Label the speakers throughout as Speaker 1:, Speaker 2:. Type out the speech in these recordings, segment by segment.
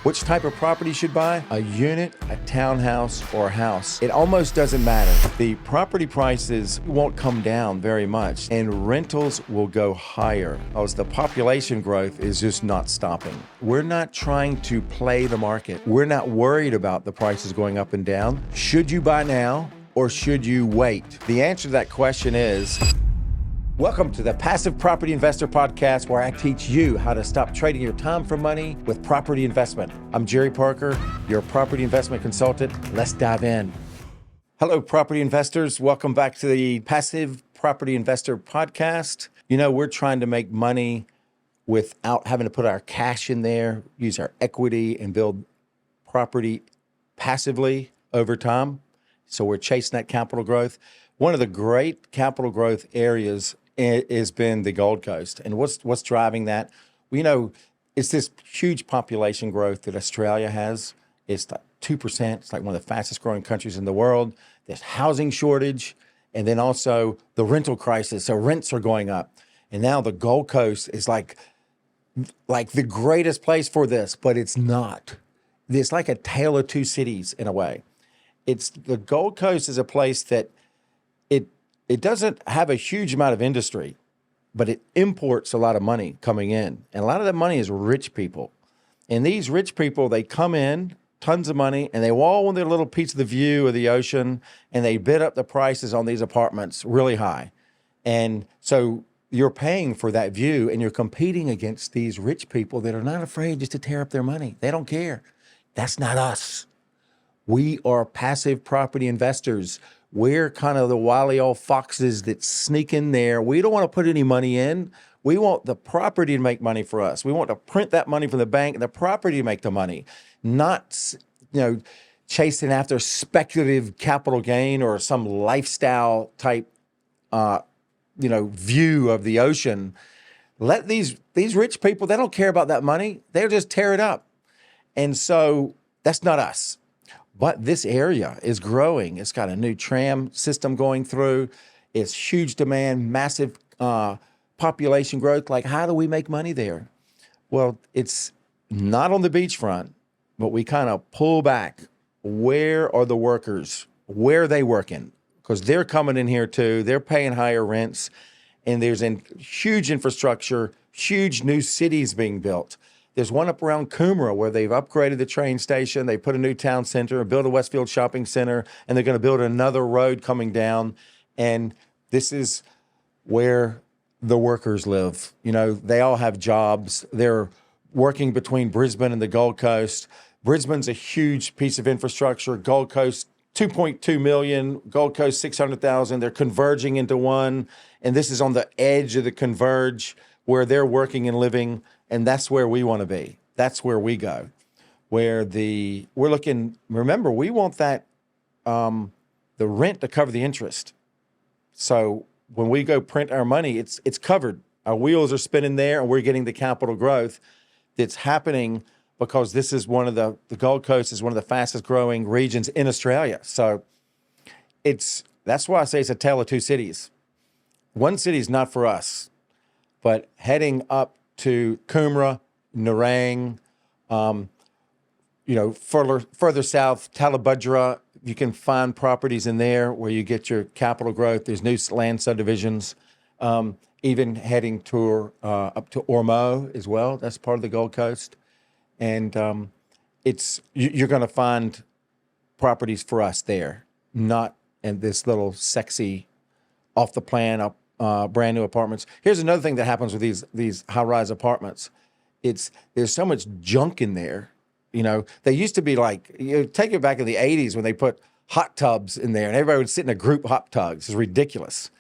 Speaker 1: Which type of property you should buy? A unit, a townhouse, or a house. It almost doesn't matter. The property prices won't come down very much, and rentals will go higher as the population growth is just not stopping. We're not trying to play the market. We're not worried about the prices going up and down. Should you buy now or should you wait? The answer to that question is, welcome to the Passive Property Investor Podcast, where I teach you how to stop trading your time for money with property investment. I'm Jerry Parker, your property investment consultant. Let's dive in. Hello, property investors. Welcome back to the Passive Property Investor Podcast. You know, we're trying to make money without having to put our cash in there, use our equity, and build property passively over time. So we're chasing that capital growth. One of the great capital growth areas has been the Gold Coast. And what's driving that? We know it's this huge population growth that Australia has. It's like 2%. It's like one of the fastest growing countries in the world. There's housing shortage, and then also the rental crisis. So rents are going up. And now the Gold Coast is like the greatest place for this, but it's not. It's like a tale of two cities in a way. The Gold Coast is a place that it doesn't have a huge amount of industry, but it imports a lot of money coming in. And a lot of that money is rich people. And these rich people, they come in, tons of money, and they all want their little piece of the view of the ocean, and they bid up the prices on these apartments really high. And so you're paying for that view, and you're competing against these rich people that are not afraid just to tear up their money. They don't care. That's not us. We are passive property investors. We're kind of the wily old foxes that sneak in there. We don't want to put any money in. We want the property to make money for us. We want to print that money from the bank and the property to make the money, not, chasing after speculative capital gain or some lifestyle type, view of the ocean. Let these rich people, they don't care about that money. They'll just tear it up. And so that's not us. But this area is growing. It's got a new tram system going through. It's huge demand, massive population growth. Like, how do we make money there? Well, it's not on the beachfront, but we kind of pull back. Where are the workers? Where are they working? Because they're coming in here too. They're paying higher rents. And there's huge infrastructure, huge new cities being built. There's one up around Coomera where they've upgraded the train station. They put a new town center, built a Westfield shopping center, and they're going to build another road coming down. And this is where the workers live. They all have jobs. They're working between Brisbane and the Gold Coast. Brisbane's a huge piece of infrastructure. Gold Coast, 2.2 million. Gold Coast, 600,000. They're converging into one. And this is on the edge of the converge where they're working and living. And that's where we want to be. That's where we go. We're looking, remember, we want that, the rent to cover the interest. So when we go print our money, it's covered. Our wheels are spinning there, and we're getting the capital growth that's happening because this is the Gold Coast is one of the fastest growing regions in Australia. So that's why I say it's a tale of two cities. One city is not for us, but heading up to Coomera, Nerang, further south, Talabudra, you can find properties in there where you get your capital growth. There's new land subdivisions, even heading to up to Ormeau as well. That's part of the Gold Coast. And you're going to find properties for us there, not in this little sexy, off the plan, brand new apartments. Here's another thing that happens with these high-rise apartments. There's so much junk in there. They used to be like, take it back in the 80s when they put hot tubs in there and everybody would sit in a group hot tubs. It's ridiculous.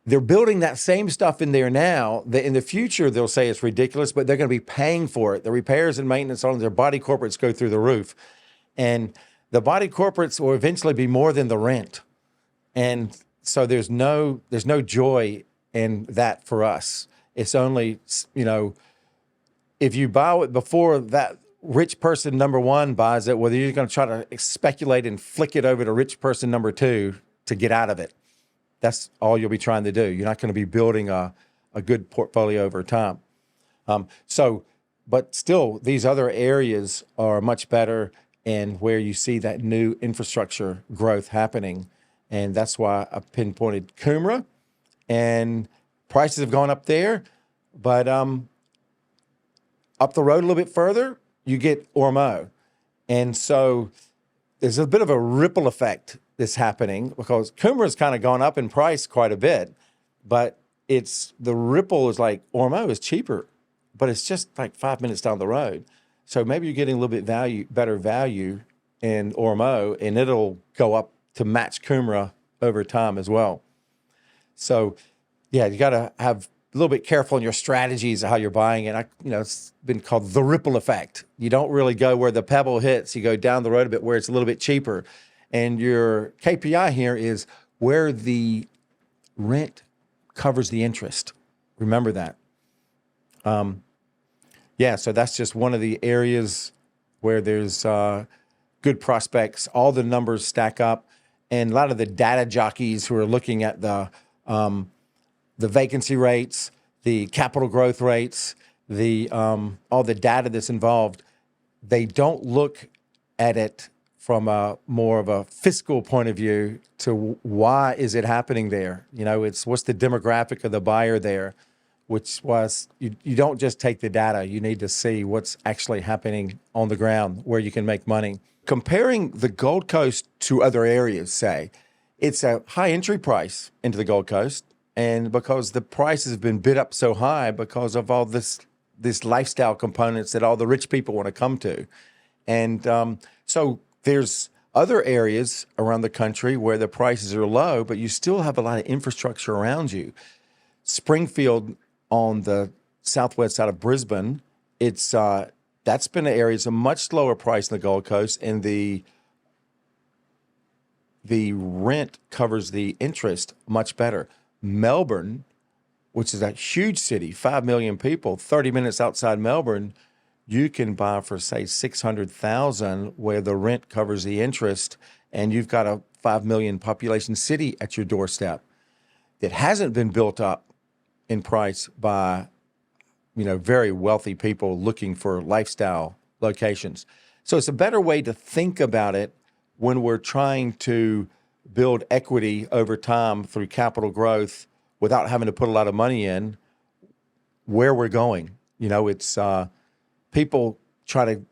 Speaker 1: They're building that same stuff in there now. In the future, they'll say it's ridiculous, but they're going to be paying for it. The repairs and maintenance on their body corporates go through the roof. And the body corporates will eventually be more than the rent. And so there's no joy in that for us. It's only, if you buy it before that rich person number one buys it, whether you're going to try to speculate and flick it over to rich person number two to get out of it. That's all you'll be trying to do. You're not going to be building a good portfolio over time. So But still, these other areas are much better and where you see that new infrastructure growth happening. And that's why I pinpointed Coomera, and prices have gone up there. But up the road a little bit further, you get Ormeau. And so there's a bit of a ripple effect that's happening because Coomera's kind of gone up in price quite a bit, but the ripple is like Ormeau is cheaper, but it's just like 5 minutes down the road. So maybe you're getting a little bit better value in Ormeau, and it'll go up to match Coomera over time as well. So yeah, you got to have a little bit careful in your strategies of how you're buying it. It's been called the ripple effect. You don't really go where the pebble hits. You go down the road a bit where it's a little bit cheaper. And your KPI here is where the rent covers the interest. Remember that. So that's just one of the areas where there's good prospects. All the numbers stack up. And a lot of the data jockeys who are looking at the vacancy rates, the capital growth rates, all the data that's involved, they don't look at it from a more of a fiscal point of view to why is it happening there? It's what's the demographic of the buyer there, which was you don't just take the data. You need to see what's actually happening on the ground where you can make money. Comparing the Gold Coast to other areas, say, it's a high entry price into the Gold Coast. And because the prices have been bid up so high because of all this lifestyle components that all the rich people want to come to. And so there's other areas around the country where the prices are low, but you still have a lot of infrastructure around you. Springfield on the southwest side of Brisbane, that's been an area, it's a much lower price than the Gold Coast, and the rent covers the interest much better. Melbourne, which is a huge city, 5 million people, 30 minutes outside Melbourne, you can buy for, say, $600,000 where the rent covers the interest, and you've got a 5 million population city at your doorstep that hasn't been built up in price by, very wealthy people looking for lifestyle locations. So it's a better way to think about it when we're trying to build equity over time through capital growth without having to put a lot of money in, where we're going. It's people the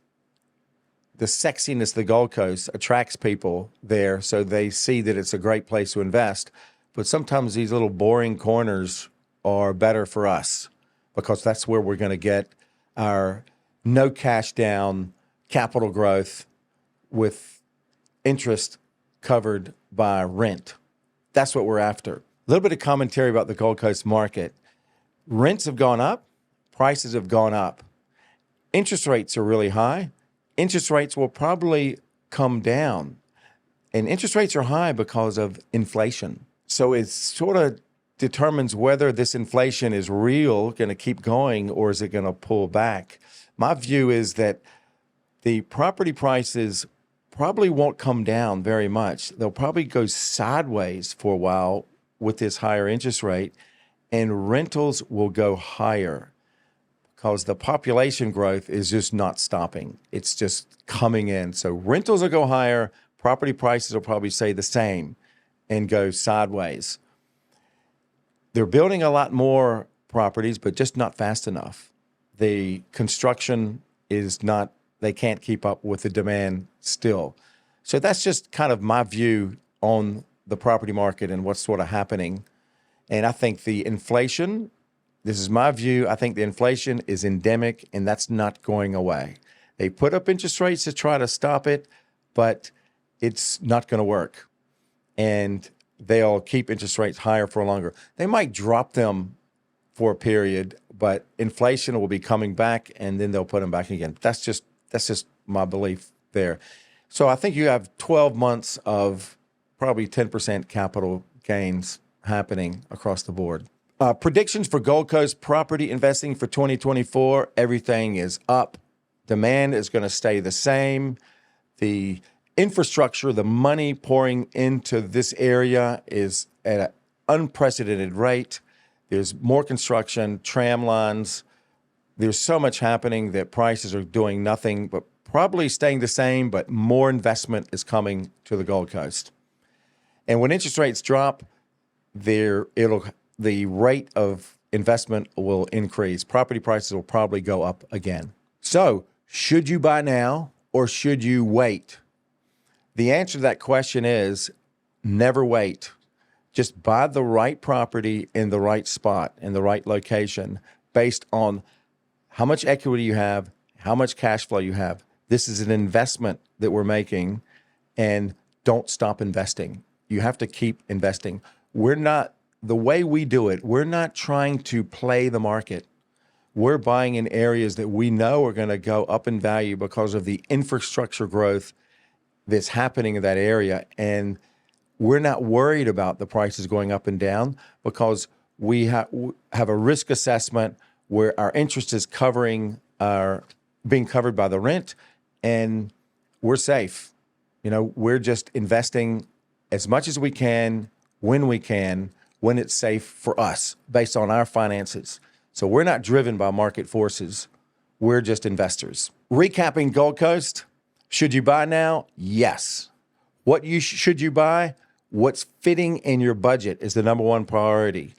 Speaker 1: sexiness of the Gold Coast attracts people there, so they see that it's a great place to invest. But sometimes these little boring corners are better for us because that's where we're going to get our no cash down capital growth with interest covered by rent. That's what we're after. A little bit of commentary about the Gold Coast market. Rents have gone up. Prices have gone up. Interest rates are really high. Interest rates will probably come down. And interest rates are high because of inflation. So it sort of determines whether this inflation is real, going to keep going, or is it going to pull back. My view is that the property prices probably won't come down very much. They'll probably go sideways for a while with this higher interest rate, and rentals will go higher because the population growth is just not stopping. It's just coming in. So rentals will go higher, property prices will probably stay the same and go sideways. They're building a lot more properties, but just not fast enough. The construction is not, they can't keep up with the demand still. So that's just kind of my view on the property market and what's sort of happening. And I think the inflation, this is my view, I think the inflation is endemic and that's not going away. They put up interest rates to try to stop it, but it's not going to work. And they'll keep interest rates higher for longer. They might drop them for a period, but inflation will be coming back and then they'll put them back again. That's just my belief there. So I think you have 12 months of probably 10% capital gains happening across the board. Predictions for Gold Coast property investing for 2024, everything is up. Demand is going to stay the same. The infrastructure, the money pouring into this area is at an unprecedented rate. There's more construction, tram lines. there's so much happening that prices are doing nothing but probably staying the same, but more investment is coming to the Gold Coast. And when interest rates drop, the rate of investment will increase. Property prices will probably go up again. So, should you buy now or should you wait? The answer to that question is never wait. Just buy the right property in the right spot, in the right location, based on how much equity you have, how much cash flow you have. This is an investment that we're making, and don't stop investing. You have to keep investing. The way we do it, we're not trying to play the market. We're buying in areas that we know are going to go up in value because of the infrastructure growth that's happening in that area. And we're not worried about the prices going up and down because we have a risk assessment where our interest is being covered by the rent, and we're safe. We're just investing as much as we can, when it's safe for us based on our finances. So we're not driven by market forces. We're just investors. Recapping Gold Coast, should you buy now? Yes. Should you buy? What's fitting in your budget is the number one priority.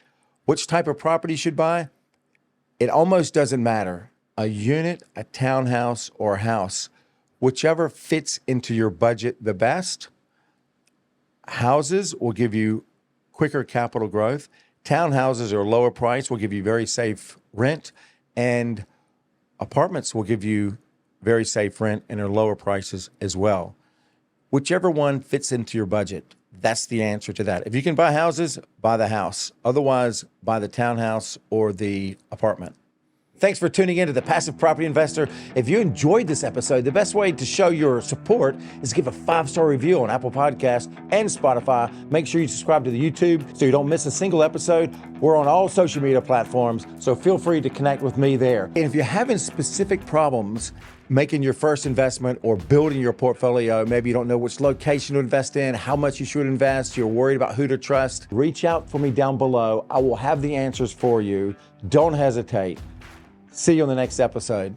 Speaker 1: Which type of property you should buy? It almost doesn't matter. A unit, a townhouse, or a house, whichever fits into your budget the best. Houses will give you quicker capital growth. Townhouses are lower price, will give you very safe rent, and apartments will give you very safe rent and are lower prices as well. Whichever one fits into your budget, that's the answer to that. If you can buy houses, buy the house. Otherwise, buy the townhouse or the apartment. Thanks for tuning in to The Passive Property Investor. If you enjoyed this episode, the best way to show your support is to give a 5-star review on Apple Podcasts and Spotify. Make sure you subscribe to the YouTube so you don't miss a single episode. We're on all social media platforms, so feel free to connect with me there. And if you're having specific problems making your first investment or building your portfolio, maybe you don't know which location to invest in, how much you should invest, you're worried about who to trust, reach out for me down below. I will have the answers for you. Don't hesitate. See you on the next episode.